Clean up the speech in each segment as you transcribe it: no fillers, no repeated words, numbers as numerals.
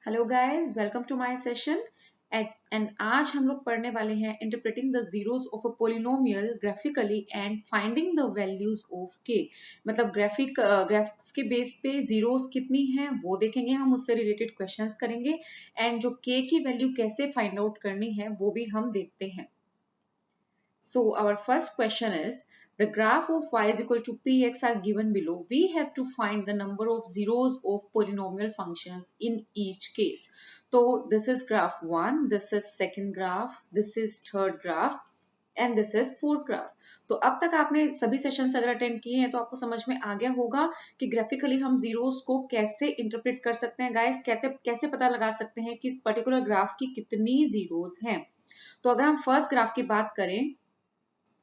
Hello guys, welcome to my session and आज हम लोग पढ़ने वाले हैं interpreting the zeros of a polynomial graphically and finding the values of k. मतलब ग्राफ्स के बेस पे जीरोस कितनी हैं वो देखेंगे हम, उससे रिलेटेड क्वेश्चंस करेंगे एंड जो के की वैल्यू कैसे फाइंड आउट करनी है वो भी हम देखते हैं। So our first question is, the graph of y is equal to px are given below. We have to find the number of zeros of polynomial functions in each case. So this is graph 1, this is second graph, this is third graph and this is fourth graph. तो अब तक आपने सभी sessions अगर attend किए हैं तो आपको समझ में आ गया होगा कि ग्राफिकली हम जीरोस को कैसे इंटरप्रेट कर सकते हैं। गाइस कैसे पता लगा सकते हैं कि इस पर्टिकुलर ग्राफ की कितनी जीरोस हैं। तो अगर हम फर्स्ट ग्राफ की बात करें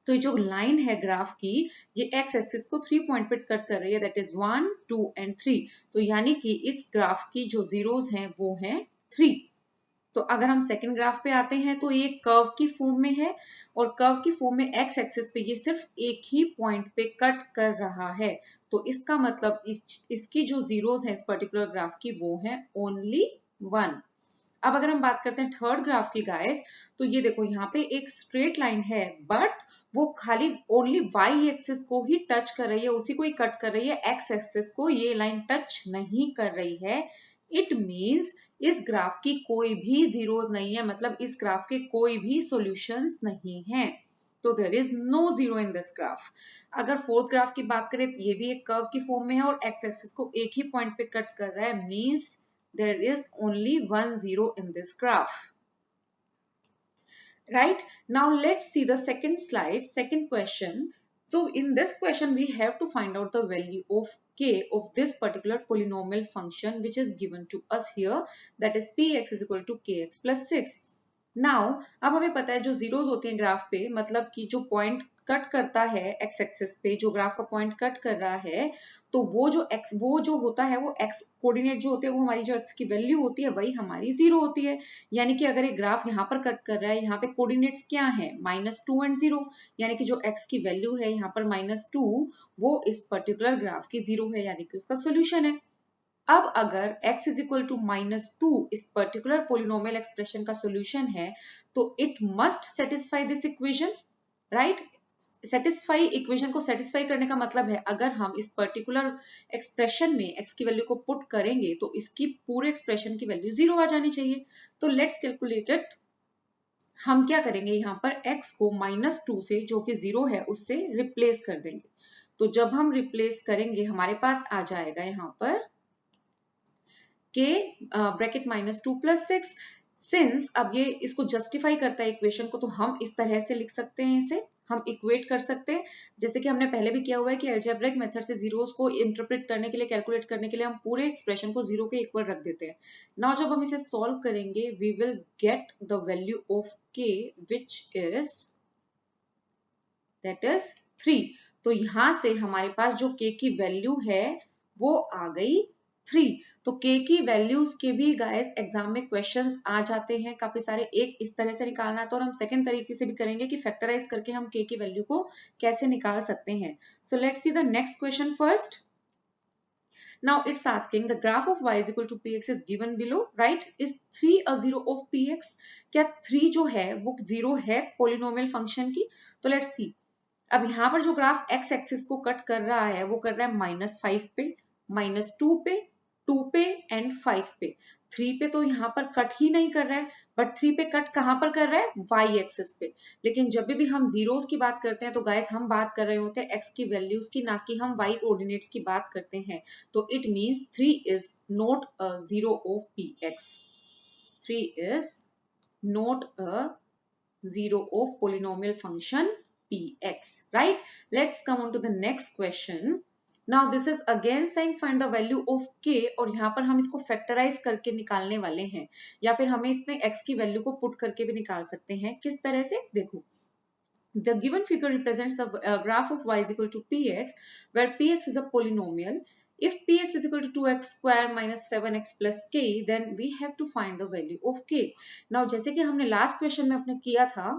तो ये जो लाइन है ग्राफ की, ये एक्स एक्सिस को 3 पॉइंट पे कट कर रही है, दैट इज 1, 2 एंड 3। तो यानी कि इस ग्राफ की जो जीरोस हैं वो हैं 3। तो अगर हम सेकंड ग्राफ पे आते हैं तो ये कर्व की फॉर्म में है और कर्व की फॉर्म में एक्स एक्सिस पे ये सिर्फ एक ही पॉइंट पे कट कर रहा है। तो इसका मतलब इसकी जो जीरोस है इस पर्टिकुलर ग्राफ की वो है ओनली 1। अब अगर हम बात करते हैं थर्ड ग्राफ की गाइस, तो ये देखो यहाँ पे एक स्ट्रेट लाइन है बट वो खाली ओनली वाई एक्सिस को ही टच कर रही है, उसी को ही कट कर रही है, एक्स एक्सिस को ये लाइन टच नहीं कर रही है। इट मींस इस ग्राफ की कोई भी जीरोस नहीं है, मतलब इस ग्राफ के कोई भी सॉल्यूशंस नहीं है। तो there is no zero in this graph. अगर फोर्थ ग्राफ की बात करें तो ये भी एक कर्व की फॉर्म में है और एक्स एक्सिस को एक ही पॉइंट पे कट कर रहा है, means there is only one zero in this graph. Right, now let's see the second slide, second question. So in this question we have to find out the value of k of this particular polynomial function which is given to us here, that is px is equal to kx plus 6. Now अब हमें पता है जो zeros होती हैं graph पे, मतलब कि जो पॉइंट कट करता है एक्स एक्सिस पे, जो ग्राफ का पॉइंट कट कर रहा है, तो वो जो होता है वो एक्स कोऑर्डिनेट जो होते हैं वो हमारी जो एक्स की वैल्यू होती है वही हमारी जीरो होती है। यानी कि अगर एक ग्राफ यहाँ पर कट कर रहा है, यहाँ पे कोऑर्डिनेट्स क्या है, -2 एंड 0, यानी कि जो एक्स की वैल्यू है यहाँ पर -2 वो इस पर्टिकुलर ग्राफ की जीरो है, यानी कि उसका सोल्यूशन है। अब अगर x इज इक्वल टू -2 इस पर्टिकुलर पोलिनोमियल एक्सप्रेशन का सॉल्यूशन है तो it must satisfy this equation, right. Satisfy equation को सेटिस्फाई करने का मतलब है अगर हम इस पर्टिकुलर एक्सप्रेशन में x की वैल्यू को पुट करेंगे तो इसकी पूरे एक्सप्रेशन की वैल्यू 0 आ जानी चाहिए। तो लेट्स कैलकुलेट इट। हम क्या करेंगे, यहाँ पर x को -2 से जो कि 0 है उससे रिप्लेस कर देंगे। तो जब हम रिप्लेस करेंगे हमारे पास आ जाएगा यहाँ पर के ब्रैकेट -2 + 6। सिंस अब ये इसको जस्टिफाई करता है इक्वेशन को, तो हम इस तरह से लिख सकते हैं, इसे हम इक्वेट कर सकते हैं जैसे कि हमने पहले भी किया हुआ है कि अलजेब्रिक मेथड से जीरोस को इंटरप्रेट करने के लिए, कैलकुलेट करने के लिए हम पूरे एक्सप्रेशन को 0 के इक्वल रख देते हैं। नाउ जब हम इसे सॉल्व करेंगे we will get the value of k which is that is 3। तो यहां से हमारे पास जो के की वैल्यू है वो आ गई 3। तो के की वैल्यूज के भी गाइस एग्जाम में क्वेश्चंस आ जाते हैं काफी सारे। एक इस तरह से निकालना है तो हम सेकंड तरीके से भी करेंगे कि फैक्टराइज करके हम के की वैल्यू को कैसे निकाल सकते हैं। So let's see the next question first. Now it's asking the graph of y is equal to px is given below, right? Is 3 a zero of px? क्या 3 जो है वो 0 है पोलिनोमियल फंक्शन की? तो लेट्स सी। अब यहाँ पर जो ग्राफ एक्स एक्सिस को कट कर रहा है वो कर रहा है -5 पे, -2 पे, 2 पे एंड 5 पे। 3 पे तो यहाँ पर कट ही नहीं कर रहा है, बट 3 पे कट कहाँ पर कर रहा है, वाई एक्सिस पे। लेकिन जब भी हम जीरोस की बात करते हैं तो गाइस हम बात कर रहे होते हैं एक्स की वैल्यूज की, ना कि हम वाई कोऑर्डिनेट्स की बात करते हैं। तो it means 3 is not a zero of P x. 3 is not a zero of polynomial function px, right? Let's come on to the next question. Now this is again saying find the value of k और यहाँ पर हम इसको factorise करके निकालने वाले हैं, या फिर हमें इसमें x की वैल्यू को पुट करके भी निकाल सकते हैं। किस तरह से, देखो, the given figure represents the graph of y is equal to px where px is a polynomial. If px is equal to 2x square minus 7x plus k, then we have to find the value of k. Now जैसे कि हमने last question में अपने किया था,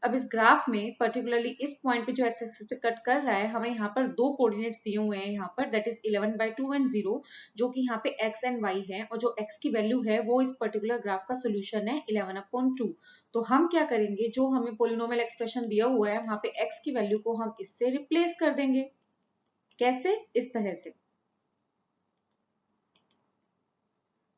अब इस graph में पर्टिकुलरली इस पॉइंट पे जो एक्स एक्सिस पे कट कर रहा है, हमें यहाँ पर दो कोऑर्डिनेट्स दिए हुए हैं यहाँ पर, दैट इज 11/2 एंड 0, जो कि यहाँ पे x एंड y है, और जो x की वैल्यू है वो इस पर्टिकुलर ग्राफ का सोल्यूशन है 11/2। तो हम क्या करेंगे, जो हमें पोलिनोमियल एक्सप्रेशन दिया हुआ है वहां पे x की वैल्यू को हम इससे रिप्लेस कर देंगे। कैसे? इस तरह से।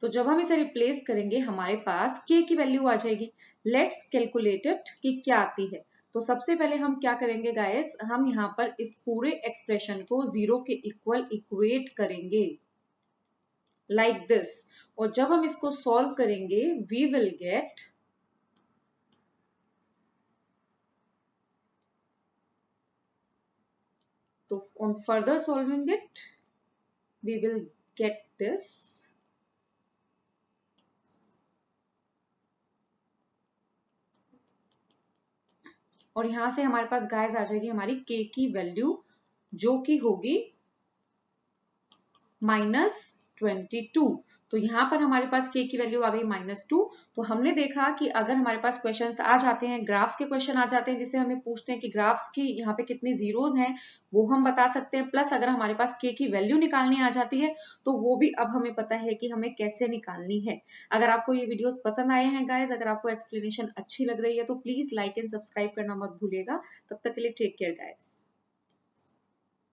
तो जब हम इसे रिप्लेस करेंगे हमारे पास k की वैल्यू आ जाएगी। लेट्स कैलकुलेट इट कि क्या आती है। तो सबसे पहले हम क्या करेंगे गाइस, हम यहाँ पर इस पूरे एक्सप्रेशन को 0 के इक्वल इक्वेट करेंगे लाइक दिस, और जब हम इसको सॉल्व करेंगे वी विल गेट तो on further solving it we will get this, और यहां से हमारे पास गाइस आ जाएगी हमारी k की वैल्यू, जो कि होगी -22। तो यहाँ पर हमारे पास k की वैल्यू आ गई -2। तो हमने देखा कि अगर हमारे पास क्वेश्चंस आ जाते हैं, ग्राफ्स के क्वेश्चन आ जाते हैं, जिससे हमें पूछते हैं कि ग्राफ्स की यहाँ पे कितनी जीरोज हैं, वो हम बता सकते हैं। प्लस अगर हमारे पास k की वैल्यू निकालनी आ जाती है तो वो भी अब हमें पता है कि हमें कैसे निकालनी है। अगर आपको ये वीडियोस पसंद आए हैं गाइज, अगर आपको एक्सप्लेनेशन अच्छी लग रही है तो प्लीज लाइक एंड सब्सक्राइब करना मत भूलिएगा। तब तक के लिए टेक केयर गाइज।